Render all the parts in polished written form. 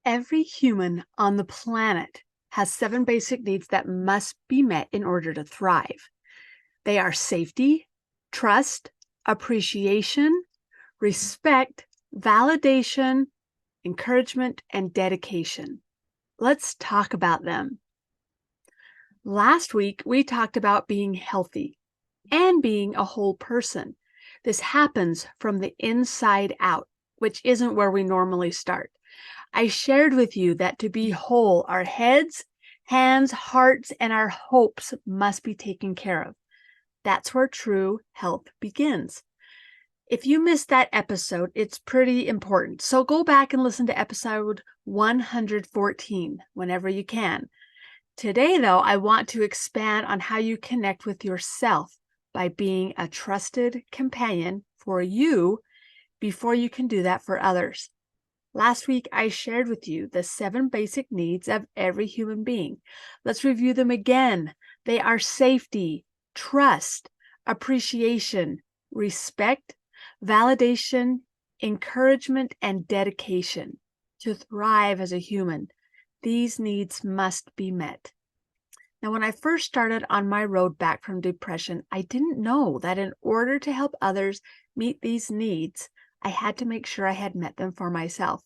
Every human on the planet has seven basic needs that must be met in order to thrive. They are safety, trust, appreciation, respect, validation, encouragement, and dedication. Let's talk about them. Last week, we talked about being healthy and being a whole person. This happens from the inside out, which isn't where we normally start. I shared with you that to be whole, our heads, hands, hearts, and our hopes must be taken care of. That's where true health begins. If you missed that episode, it's pretty important. So go back and listen to episode 114 whenever you can. Today, though, I want to expand on how you connect with yourself by being a trusted companion for you before you can do that for others. Last week, I shared with you the seven basic needs of every human being. Let's review them again. They are safety, trust, appreciation, respect, validation, encouragement, and dedication. To thrive as a human, these needs must be met. Now, when I first started on my road back from depression, I didn't know that in order to help others meet these needs, I had to make sure I had met them for myself.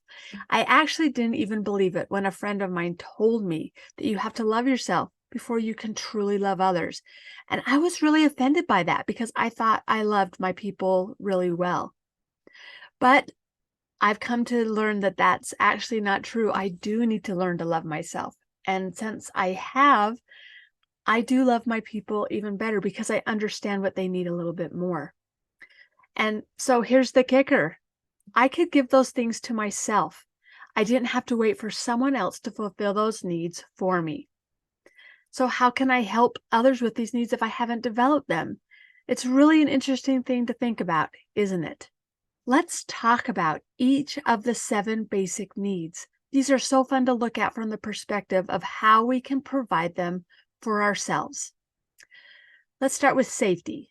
I actually didn't even believe it when a friend of mine told me that you have to love yourself before you can truly love others. And I was really offended by that because I thought I loved my people really well. But I've come to learn that that's actually not true. I do need to learn to love myself. And since I have, I do love my people even better because I understand what they need a little bit more. And so here's the kicker. I could give those things to myself. I didn't have to wait for someone else to fulfill those needs for me. So how can I help others with these needs if I haven't developed them? It's really an interesting thing to think about, isn't it? Let's talk about each of the seven basic needs. These are so fun to look at from the perspective of how we can provide them for ourselves. Let's start with safety.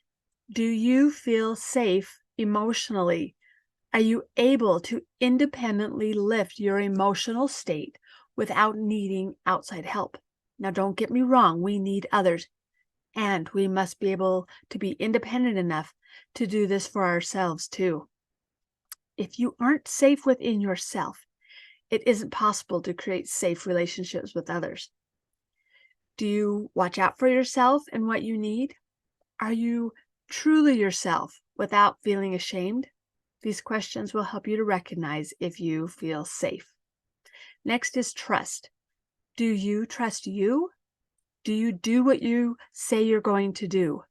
Do you feel safe emotionally? Are you able to independently lift your emotional state without needing outside help? Now, don't get me wrong, we need others, and we must be able to be independent enough to do this for ourselves too. If you aren't safe within yourself, it isn't possible to create safe relationships with others. Do you watch out for yourself and what you need? Are you truly yourself without feeling ashamed? These questions will help you to recognize if you feel safe. Next is trust. Do you trust you? Do you do what you say you're going to do?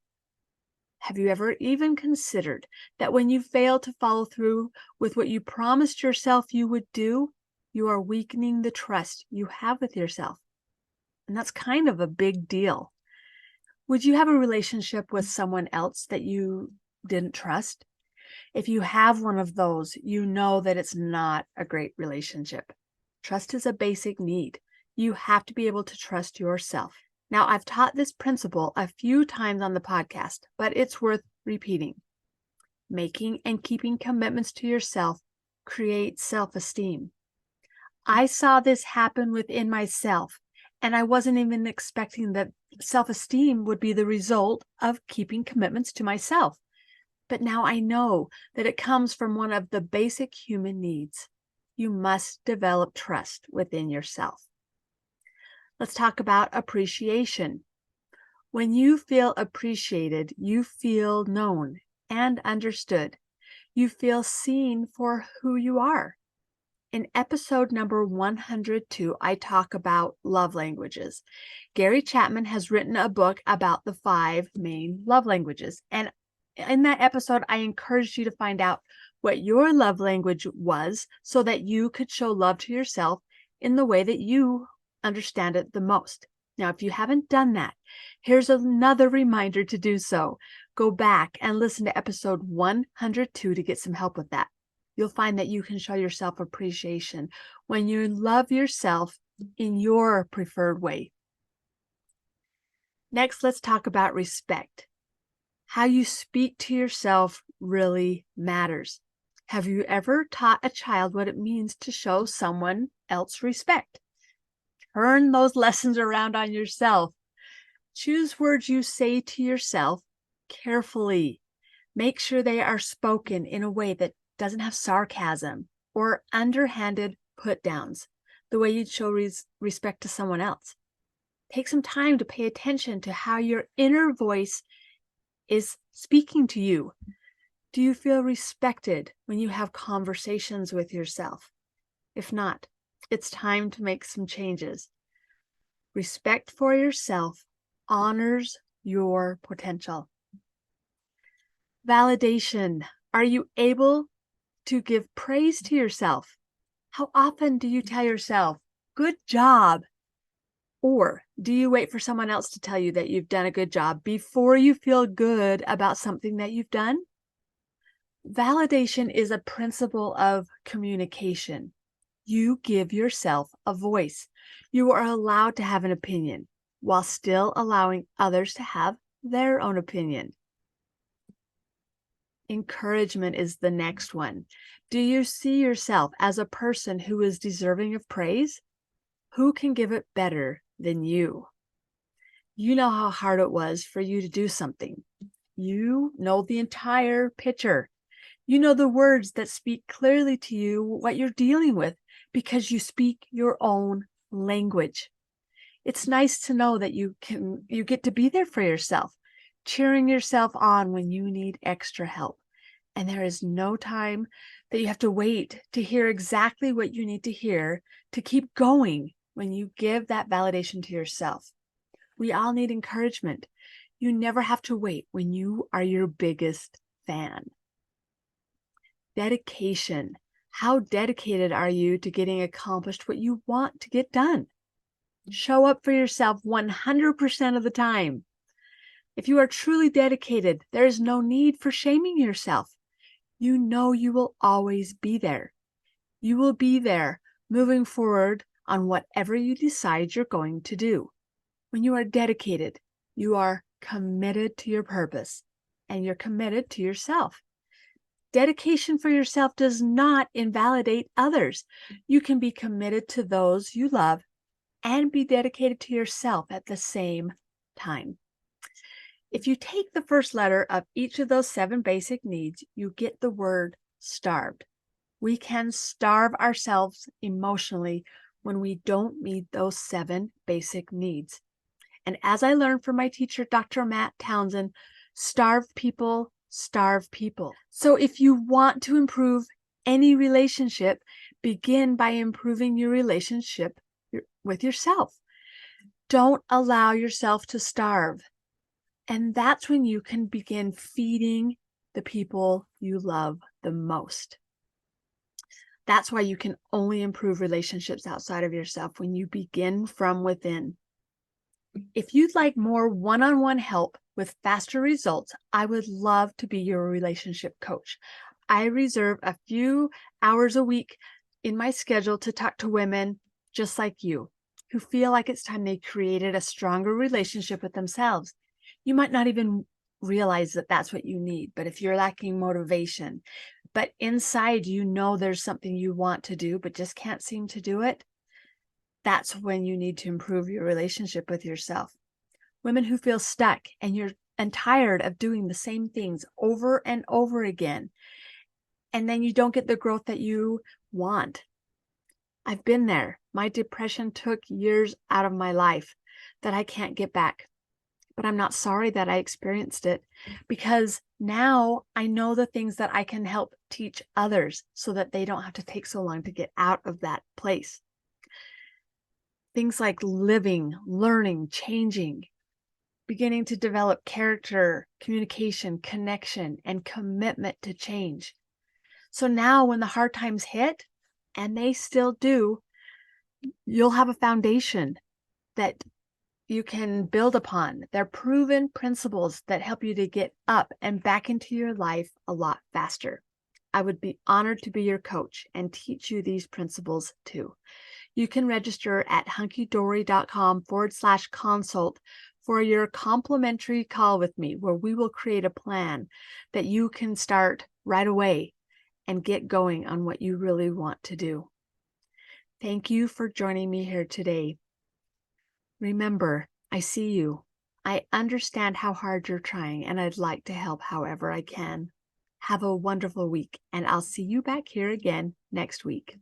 Have you ever even considered that when you fail to follow through with what you promised yourself you would do, you are weakening the trust you have with yourself? And that's kind of a big deal. Would you have a relationship with someone else that you didn't trust? If you have one of those, you know that it's not a great relationship. Trust is a basic need. You have to be able to trust yourself. Now, I've taught this principle a few times on the podcast, but it's worth repeating. Making and keeping commitments to yourself creates self-esteem. I saw this happen within myself, and I wasn't even expecting that self-esteem would be the result of keeping commitments to myself. But now I know that it comes from one of the basic human needs. You must develop trust within yourself. Let's talk about appreciation. When you feel appreciated, you feel known and understood. You feel seen for who you are. In episode number 102, I talk about love languages. Gary Chapman has written a book about the 5 main love languages. And in that episode, I encouraged you to find out what your love language was so that you could show love to yourself in the way that you understand it the most. Now, if you haven't done that, here's another reminder to do so. Go back and listen to episode 102 to get some help with that. You'll find that you can show yourself appreciation when you love yourself in your preferred way. Next, let's talk about respect. How you speak to yourself really matters. Have you ever taught a child what it means to show someone else respect. Turn those lessons around on yourself. Choose words you say to yourself carefully. Make sure they are spoken in a way that doesn't have sarcasm or underhanded put downs, the way you'd show respect to someone else. Take some time to pay attention to how your inner voice is speaking to you. Do you feel respected when you have conversations with yourself? If not, it's time to make some changes. Respect for yourself honors your potential. Validation. Are you able to give praise to yourself? How often do you tell yourself, good job? Or do you wait for someone else to tell you that you've done a good job before you feel good about something that you've done? Validation is a principle of communication. You give yourself a voice. You are allowed to have an opinion while still allowing others to have their own opinion. Encouragement is the next one. Do you see yourself as a person who is deserving of praise? Who can give it better than you? You know how hard it was for you to do something. You know the entire picture. You know the words that speak clearly to you what you're dealing with because you speak your own language. It's nice to know that you get to be there for yourself, cheering yourself on when you need extra help. And there is no time that you have to wait to hear exactly what you need to hear to keep going when you give that validation to yourself. We all need encouragement. You never have to wait when you are your biggest fan. Dedication. How dedicated are you to getting accomplished what you want to get done? Show up for yourself 100% of the time. If you are truly dedicated, there is no need for shaming yourself. You know you will always be there. You will be there moving forward on whatever you decide you're going to do. When you are dedicated, you are committed to your purpose and you're committed to yourself. Dedication for yourself does not invalidate others. You can be committed to those you love and be dedicated to yourself at the same time. If you take the first letter of each of those 7 basic needs, you get the word starved. We can starve ourselves emotionally when we don't meet those 7 basic needs. And as I learned from my teacher, Dr. Matt Townsend, starved people starve people. So if you want to improve any relationship, begin by improving your relationship with yourself. Don't allow yourself to starve. And that's when you can begin feeding the people you love the most. That's why you can only improve relationships outside of yourself when you begin from within. If you'd like more one-on-one help with faster results, I would love to be your relationship coach. I reserve a few hours a week in my schedule to talk to women just like you who feel like it's time they created a stronger relationship with themselves. You might not even realize that that's what you need, but if you're lacking motivation, but inside you know there's something you want to do but just can't seem to do it, that's when you need to improve your relationship with yourself. Women who feel stuck and tired of doing the same things over and over again, and then you don't get the growth that you want. I've been there. My depression took years out of my life that I can't get back. But I'm not sorry that I experienced it, because now I know the things that I can help teach others so that they don't have to take so long to get out of that place. Things like living, learning, changing, beginning to develop character, communication, connection, and commitment to change. So now when the hard times hit, and they still do, you'll have a foundation that you can build upon. They're proven principles that help you to get up and back into your life a lot faster. I would be honored to be your coach and teach you these principles too. You can register at hunkydory.com/consult for your complimentary call with me, where we will create a plan that you can start right away and get going on what you really want to do. Thank you for joining me here today. Remember, I see you. I understand how hard you're trying, and I'd like to help however I can. Have a wonderful week, and I'll see you back here again next week.